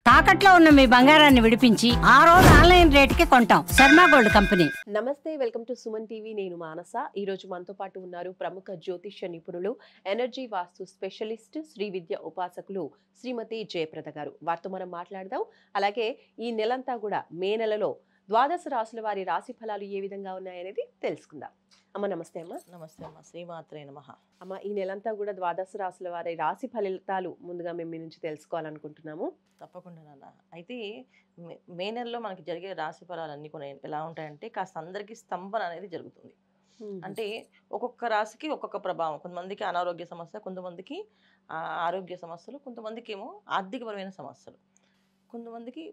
తాకట్లో ఉన్న మీ బంగారాన్ని విడిపించి ఆ రోజు ఆన్లైన్ రేటుకి కొంటాం. Sharma gold company. నమస్తే, వెల్కమ్ టు సుమన్ టీవీ. నేను మానస. ఈ రోజు మనతో పాటు ఉన్నారు ప్రముఖ జ్యోతిష్య నిపుణులు, ఎనర్జీ వాస్తు స్పెషలిస్ట్, శ్రీ విద్య ఉపాసకులు శ్రీమతి జయప్రద గారు. వారితో మనం మాట్లాడదాం. అలాగే ఈ నెలంతా కూడా మే నెలలో ద్వాదశ రాశుల వారి రాశి ఫలాలు ఏ విధంగా ఉన్నాయనేది తెలుసుకుందాం. అమ్మ నమస్తే. అమ్మ నమస్తే అమ్మ. శ్రీమాత్రే నమః. అమ్మ, ఈ నెలంతా కూడా ద్వాదశ రాశుల వారి రాశి ఫలితాలు ముందుగా మేము మీ నుంచి తెలుసుకోవాలనుకుంటున్నాము. తప్పకుండా నాన్న. అయితే మే నెలలో మనకి జరిగే రాశి ఫలాలన్నీ కూడా ఎలా ఉంటాయంటే కాస్త అందరికీ స్తంభన అనేది జరుగుతుంది. అంటే ఒక్కొక్క రాశికి ఒక్కొక్క ప్రభావం. కొంతమందికి అనారోగ్య సమస్య, కొంతమందికి ఆరోగ్య సమస్యలు, కొంతమందికి ఏమో ఆర్థికపరమైన సమస్యలు, కొంతమందికి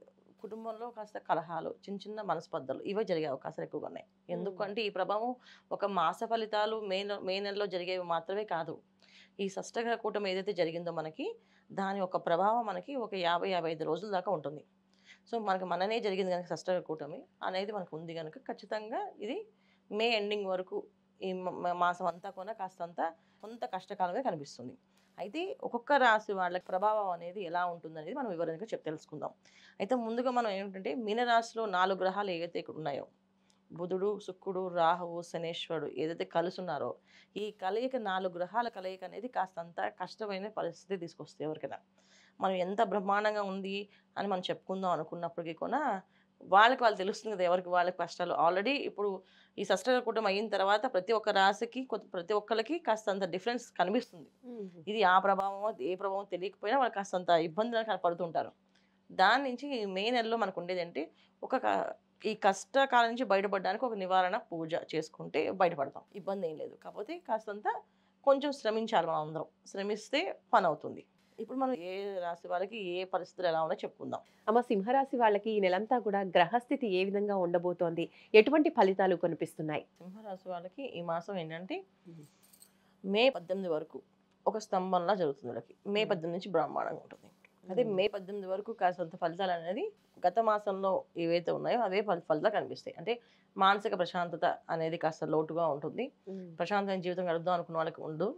కుటుంబంలో కాస్త కలహాలు, చిన్న చిన్న మనస్పర్ధలు ఇవే జరిగే అవకాశాలు ఎక్కువగా ఉన్నాయి. ఎందుకంటే ఈ ప్రభావం ఒక మాస ఫలితాలు మే నెలలో జరిగేవి మాత్రమే కాదు. ఈ షష్టగ్రహ కూటమి ఏదైతే జరిగిందో మనకి దాని ఒక ప్రభావం మనకి ఒక 50-55 రోజుల దాకా ఉంటుంది. సో మనకి మననే జరిగింది కనుక షష్టగ్రహ కూటమి అనేది మనకు ఉంది కనుక ఖచ్చితంగా ఇది మే ఎండింగ్ వరకు ఈ మాసం అంతా కూడా కాస్తంత కొంత కష్టకాలమే కనిపిస్తుంది. అయితే ఒక్కొక్క రాశి వాళ్ళకి ప్రభావం అనేది ఎలా ఉంటుందనేది మనం వివరంగా తెలుసుకుందాం. అయితే ముందుగా మనం ఏంటంటే మీనరాశిలో 4 గ్రహాలు ఏవైతే ఇక్కడ ఉన్నాయో, బుధుడు, శుక్రుడు, రాహువు, శనేశ్వరుడు ఏదైతే కలిసి ఉన్నారో ఈ కలయిక 4 గ్రహాల కలయిక అనేది కాస్తంత కష్టమైన పరిస్థితి తీసుకొస్తుంది ఎవరికైనా. మనం ఎంత బ్రహ్మాండంగా ఉంది అని మనం చెప్పుకుందాం అనుకున్నప్పటికీ కూడా వాళ్ళకి వాళ్ళు తెలుస్తుంది కదా ఎవరికి వాళ్ళకి కష్టాలు. ఆల్రెడీ ఇప్పుడు ఈ షష్టగ్రహ కూటమి అయిన తర్వాత ప్రతి ఒక్క రాశికి ప్రతి ఒక్కరికి కాస్తంత డిఫరెన్స్ కనిపిస్తుంది. ఇది ఆ ప్రభావం ఏ ప్రభావం తెలియకపోయినా వాళ్ళు కాస్తంత ఇబ్బందులు కనపడుతుంటారు. దాని నుంచి మే నెలలో మనకు ఉండేది అంటే ఈ కష్టకాలం నుంచి బయటపడడానికి ఒక నివారణ పూజ చేసుకుంటే బయటపడతాం. ఇబ్బంది ఏం లేదు. కాకపోతే కాస్తంత కొంచెం శ్రమించాలి. మనం అందరం శ్రమిస్తే పని అవుతుంది. ఇప్పుడు మనం ఏ రాశి వాళ్ళకి ఏ పరిస్థితులు ఎలా ఉన్నాయో చెప్పుకుందాం. అమ్మ, సింహరాశి వాళ్ళకి ఈ నెలంతా కూడా గ్రహస్థితి ఏ విధంగా ఉండబోతోంది, ఎటువంటి ఫలితాలు కనిపిస్తున్నాయి? సింహరాశి వాళ్ళకి ఈ మాసం ఏంటంటే మే 18 వరకు ఒక స్తంభంలా జరుగుతుంది. వాళ్ళకి మే 18 నుంచి బ్రహ్మాండంగా ఉంటుంది. అదే మే 18 వరకు కాస్తంత ఫలితాలు అనేది గత మాసంలో ఏవైతే ఉన్నాయో అవే ఫలితాలు కనిపిస్తాయి. అంటే మానసిక ప్రశాంతత అనేది కాస్త లోటుగా ఉంటుంది. ప్రశాంతమైన జీవితం గడుపుదాం అనుకున్న వాళ్ళకి ఉండు.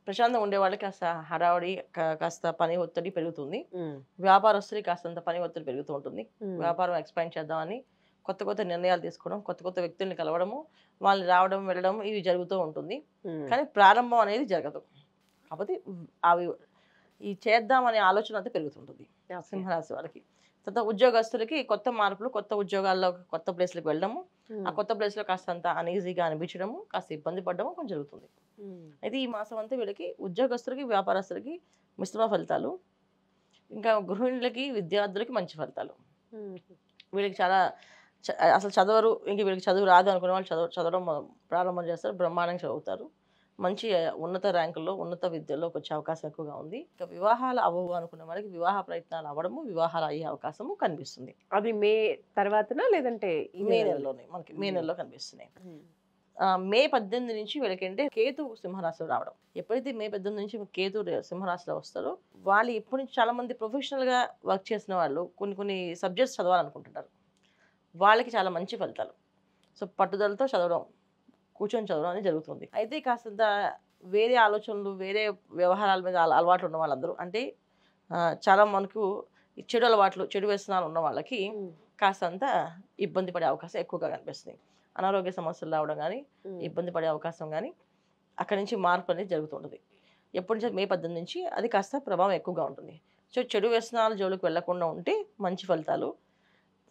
ప్రశాంతంగా ఉండే వాళ్ళకి కాస్త హడావడి, కాస్త పని ఒత్తిడి పెరుగుతుంది. వ్యాపారస్తులకి కాస్తంత పని ఒత్తిడి పెరుగుతూ ఉంటుంది. వ్యాపారం ఎక్స్పాండ్ చేద్దామని కొత్త కొత్త నిర్ణయాలు తీసుకోవడం, కొత్త కొత్త వ్యక్తుల్ని కలవడము, వాళ్ళని రావడం వెళ్ళడం ఇవి జరుగుతూ ఉంటుంది. కానీ ప్రారంభం అనేది జరగదు. కాకపోతే అవి ఈ చేద్దామనే ఆలోచన అంతా పెరుగుతుంటుంది సింహరాశి వాళ్ళకి. తర్వాత ఉద్యోగస్తులకి కొత్త మార్పులు, కొత్త ఉద్యోగాల్లో కొత్త ప్లేస్లకు వెళ్ళడము, ఆ కొత్త ప్లేస్లో కాస్తంత అనీజీగా అనిపించడము, కాస్త ఇబ్బంది పడడము కొంచెం జరుగుతుంది. అయితే ఈ మాసం అంతా వీళ్ళకి ఉద్యోగస్తులకి, వ్యాపారస్తులకి మిశ్రమ ఫలితాలు, ఇంకా గృహిణులకి, విద్యార్థులకి మంచి ఫలితాలు. వీళ్ళకి చాలా అసలు చదవరు, ఇంక వీళ్ళకి చదువు రాదు అనుకునే వాళ్ళు చదవడం ప్రారంభం చేస్తారు. బ్రహ్మాండంగా చదువుతారు. మంచి ఉన్నత ర్యాంకుల్లో, ఉన్నత విద్యలోకి వచ్చే అవకాశం ఎక్కువగా ఉంది. ఇంకా వివాహాలు అవ్వవు అనుకున్న వాళ్ళకి వివాహ ప్రయత్నాలు అవ్వడము, వివాహాలు అయ్యే అవకాశము కనిపిస్తుంది. అది మే తర్వాతనా లేదంటే మే నెలలోనే మనకి మే నెలలో కనిపిస్తున్నాయి. మే 18 నుంచి వీళ్ళకంటే కేతు సింహరాశిలో రావడం. ఎప్పుడైతే మే 18 నుంచి కేతు సింహరాశిలో వస్తారో వాళ్ళు ఎప్పటి నుంచి చాలా మంది ప్రొఫెషనల్గా వర్క్ చేసిన వాళ్ళు కొన్ని సబ్జెక్ట్స్ చదవాలనుకుంటుంటారు. వాళ్ళకి చాలా మంచి ఫలితాలు. సో పట్టుదలతో చదవడం, కూర్చొని చదవడం అనేది జరుగుతుంది. అయితే కాస్తంత వేరే ఆలోచనలు, వేరే వ్యవహారాల మీద అలవాట్లు ఉన్న వాళ్ళందరూ, అంటే చాలా మనకు చెడు అలవాట్లు, చెడు వ్యసనాలు ఉన్న వాళ్ళకి కాస్తంత ఇబ్బంది పడే అవకాశం ఎక్కువగా కనిపిస్తుంది. అనారోగ్య సమస్యలు రావడం కానీ, ఇబ్బంది పడే అవకాశం కానీ, అక్కడి నుంచి మార్పు అనేది జరుగుతుంటుంది. ఎప్పటి నుంచి మే 18 నుంచి అది కాస్త ప్రభావం ఎక్కువగా ఉంటుంది. సో చెడు వ్యసనాల జోలికి వెళ్లకుండా ఉంటే మంచి ఫలితాలు.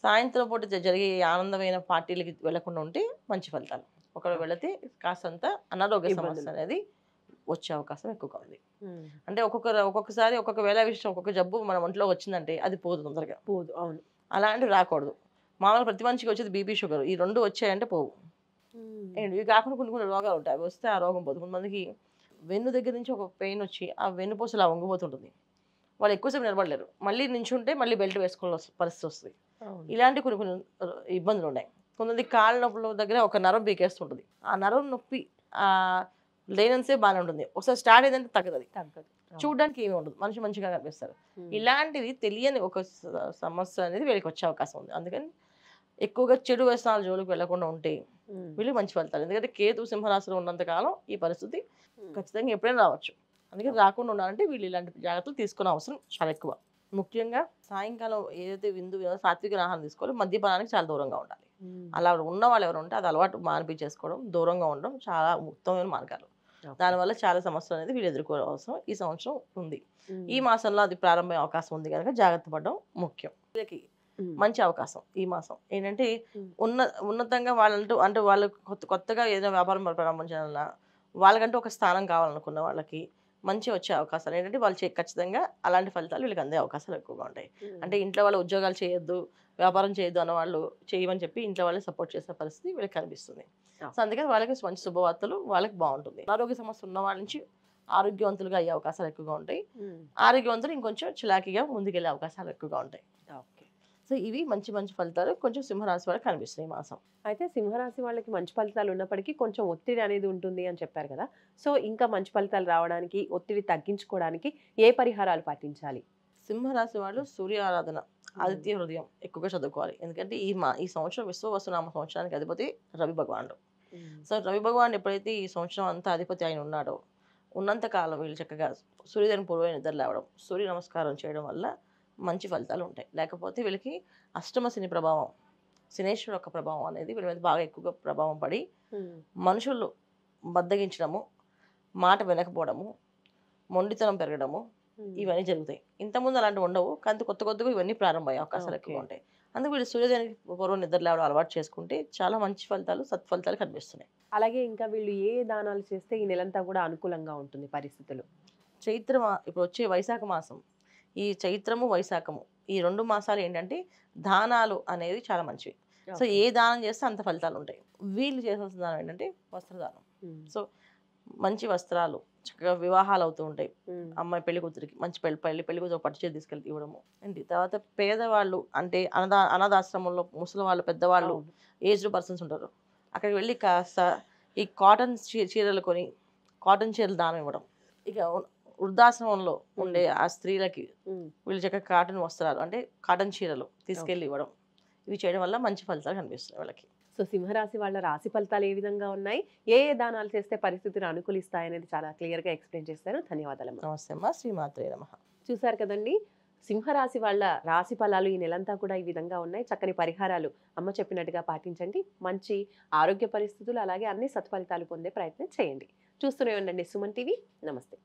సాయంత్రం పూట జరిగే ఆనందమైన పార్టీలకి వెళ్లకుండా ఉంటే మంచి ఫలితాలు. ఒకవేళ వెళితే కాస్తంత అనారోగ్య సమస్య అనేది వచ్చే అవకాశం ఎక్కువగా ఉంది. అంటే ఒక్కొక్కసారి ఒక్కొక్క వేళ విషయం, ఒక్కొక్క జబ్బు మన ఒంట్లో వచ్చిందంటే అది పోదు, తొందరగా పోదు. అవును, అలాంటివి రాకూడదు. మామూలుగా ప్రతి మనిషికి వచ్చేది బీపీ, షుగర్, ఈ 2 వచ్చాయంటే పోవు. ఇవి కాకుండా కొన్ని రోగాలు ఉంటాయి. అవి వస్తే ఆ రోగం పోదు. కొంతమందికి వెన్ను దగ్గర నుంచి ఒక పెయిన్ వచ్చి ఆ వెన్నుపూస అలా వంగిపోతుంటుంది. వాళ్ళు ఎక్కువసేపు నిలబడలేరు. మళ్ళీ నించుంటే మళ్ళీ బెల్ట్ వేసుకోవాల్సిన పరిస్థితి వస్తుంది. ఇలాంటి కొన్ని ఇబ్బందులు ఉన్నాయి. కొంతమంది కాళ్ళ నొప్పుల దగ్గర ఒక నరం పీకేస్తుంటుంది. ఆ నరం నొప్పి లేనన్సే బాగానే ఉంటుంది. ఒకసారి స్టార్ట్ అయిందంటే తగ్గదు. చూడడానికి ఏమి ఉండదు, మనిషి మంచిగా కనిపిస్తారు. ఇలాంటివి తెలియని ఒక సమస్య అనేది వీళ్ళకి వచ్చే అవకాశం ఉంది. అందుకని ఎక్కువగా చెడు వ్యసనాల జోలికి వెళ్లకుండా ఉంటే వీళ్ళు మంచి ఫలితాలు. ఎందుకంటే కేతు సింహరాశిలో ఉన్నంత కాలం ఈ పరిస్థితి ఖచ్చితంగా ఎప్పుడైనా రావచ్చు. అందుకని రాకుండా ఉండాలంటే వీళ్ళు ఇలాంటి జాగ్రత్తలు తీసుకునే అవసరం చాలా ఎక్కువ. ముఖ్యంగా సాయంకాలం ఏదైతే సాత్విక ఆహారం తీసుకోవాలో మద్యపానానికి చాలా దూరంగా ఉండాలి. అలా ఉన్న వాళ్ళు ఎవరు ఉంటే అది అలవాటు మానిపించేసుకోవడం, దూరంగా ఉండడం చాలా ఉత్తమమైన మార్గాలు. దానివల్ల చాలా సమస్యలు అనేది వీళ్ళు ఎదుర్కోవాల్సిన ఈ సంవత్సరం ఉంది. ఈ మాసంలో అది ప్రారంభమయ్యే అవకాశం ఉంది కనుక జాగ్రత్త పడడం ముఖ్యం. వీళ్ళకి మంచి అవకాశం ఈ మాసం ఏంటంటే ఉన్నతంగా వాళ్ళంటూ అంటే వాళ్ళు కొత్తగా ఏదైనా వ్యాపారం ప్రారంభించాలన్నా వాళ్ళకంటూ ఒక స్థానం కావాలనుకున్న వాళ్ళకి మంచి వచ్చే అవకాశాలు ఏంటంటే వాళ్ళు ఖచ్చితంగా అలాంటి ఫలితాలు వీళ్ళకి అందే అవకాశాలు ఎక్కువగా ఉంటాయి. అంటే ఇంట్లో వాళ్ళు ఉద్యోగాలు చేయొద్దు, వ్యాపారం చేయొద్దు అన్న వాళ్ళు చేయమని చెప్పి ఇంట్లో వాళ్ళే సపోర్ట్ చేసే పరిస్థితి వీళ్ళకి కనిపిస్తుంది. సో అందుకని వాళ్ళకి మంచి శుభవార్తలు వాళ్ళకి బాగుంటుంది. అనారోగ్య సమస్య ఉన్న వాళ్ళ నుంచి ఆరోగ్యవంతులుగా అయ్యే అవకాశాలు ఎక్కువగా ఉంటాయి. ఆరోగ్యవంతులు ఇంకొంచెం చిలాకీగా ముందుకెళ్ళే అవకాశాలు ఎక్కువగా ఉంటాయి. సో ఇవి మంచి మంచి ఫలితాలు కొంచెం సింహరాశి వాళ్ళకి కనిపిస్తున్నాయి ఈ మాసం. అయితే సింహరాశి వాళ్ళకి మంచి ఫలితాలు ఉన్నప్పటికీ కొంచెం ఒత్తిడి అనేది ఉంటుంది అని చెప్పారు కదా. సో ఇంకా మంచి ఫలితాలు రావడానికి, ఒత్తిడి తగ్గించుకోవడానికి ఏ పరిహారాలు పాటించాలి? సింహరాశి వాళ్ళు సూర్య ఆరాధన, ఆదిత్య హృదయం ఎక్కువగా చదువుకోవాలి. ఎందుకంటే ఈ సంవత్సరం విశ్వవసునామ సంవత్సరానికి అధిపతి రవి భగవానుడు. సో రవి భగవాన్ ఎప్పుడైతే ఈ సంవత్సరం అంతా అధిపతి ఆయన ఉన్నాడో ఉన్నంత కాలం వీళ్ళు చక్కగా సూర్యోదయం పూర్వమైన నిద్ర లేవడం, సూర్య నమస్కారం చేయడం వల్ల మంచి ఫలితాలు ఉంటాయి. లేకపోతే వీళ్ళకి అష్టమ శని ప్రభావం, శనేశ్వరు యొక్క ప్రభావం అనేది వీళ్ళ మీద బాగా ఎక్కువగా ప్రభావం పడి మనుషులు బద్దగించడము, మాట వినకపోవడము, మొండితనం పెరగడము ఇవన్నీ జరుగుతాయి. ఇంతకుముందు అలాంటివి ఉండవు, కానీ కొత్తగా ఇవన్నీ ప్రారంభమయ్యే అవకాశాలు ఎక్కువ ఉంటాయి. అందుకు వీళ్ళు సూర్యోదయానికి పూర్వం నిద్ర లేవడం అలవాటు చేసుకుంటే చాలా మంచి ఫలితాలు, సత్ఫలితాలు కనిపిస్తున్నాయి. అలాగే ఇంకా వీళ్ళు ఏ దానాలు చేస్తే ఈ నెలంతా కూడా అనుకూలంగా ఉంటుంది పరిస్థితులు? ఇప్పుడు వచ్చే వైశాఖ మాసం, ఈ చైత్రము వైశాఖము ఈ 2 మాసాలు ఏంటంటే దానాలు అనేది చాలా మంచివి. సో ఏ దానం చేస్తే అంత ఫలితాలు ఉంటాయి. వీళ్ళు చేయాల్సిన దానం ఏంటంటే వస్త్రదానం. సో మంచి వస్త్రాలు, చక్కగా వివాహాలు అవుతూ ఉంటాయి. అమ్మాయి పెళ్లి కూతురికి మంచి పెళ్లి కూతురు పట్టు చేతి తీసుకెళ్ళి ఇవ్వడము ఏంటి. తర్వాత పేదవాళ్ళు అంటే అనాథాశ్రమంలో ముసలి వాళ్ళు, పెద్దవాళ్ళు, ఏజ్డ్ పర్సన్స్ ఉంటారు. అక్కడికి వెళ్ళి కాస్త ఈ కాటన్ చీరలు కొని కాటన్ చీరలు దానం ఇవ్వడం. ఇక వృద్ధాశ్రమంలో ఉండే ఆ స్త్రీలకి వీళ్ళు చక్కగా కాటన్ వస్త్రాలు అంటే కాటన్ చీరలు తీసుకెళ్ళి ఇవ్వడం. ఇవి చేయడం వల్ల మంచి ఫలితాలు కనిపిస్తున్నాయి వాళ్ళకి. సో సింహరాశి వాళ్ళ రాశి ఫలితాలు ఏ విధంగా ఉన్నాయి, ఏ దానాలు చేస్తే పరిస్థితులు అనుకూలిస్తాయి అనేది చాలా క్లియర్గా ఎక్స్ప్లెయిన్ చేశారు. ధన్యవాదాలు. నమస్తే అమ్మా. శ్రీమాత్రే నమః. చూసారు కదండి, సింహరాశి వాళ్ళ రాశి ఫలాలు ఈ నెలంతా కూడా ఈ విధంగా ఉన్నాయి. చక్కని పరిహారాలు అమ్మ చెప్పినట్టుగా పాటించండి. మంచి ఆరోగ్య పరిస్థితులు అలాగే అన్ని సత్ఫలితాలు పొందే ప్రయత్నం చేయండి. చూస్తూనే ఉండండి సుమన్ టీవీ. నమస్తే.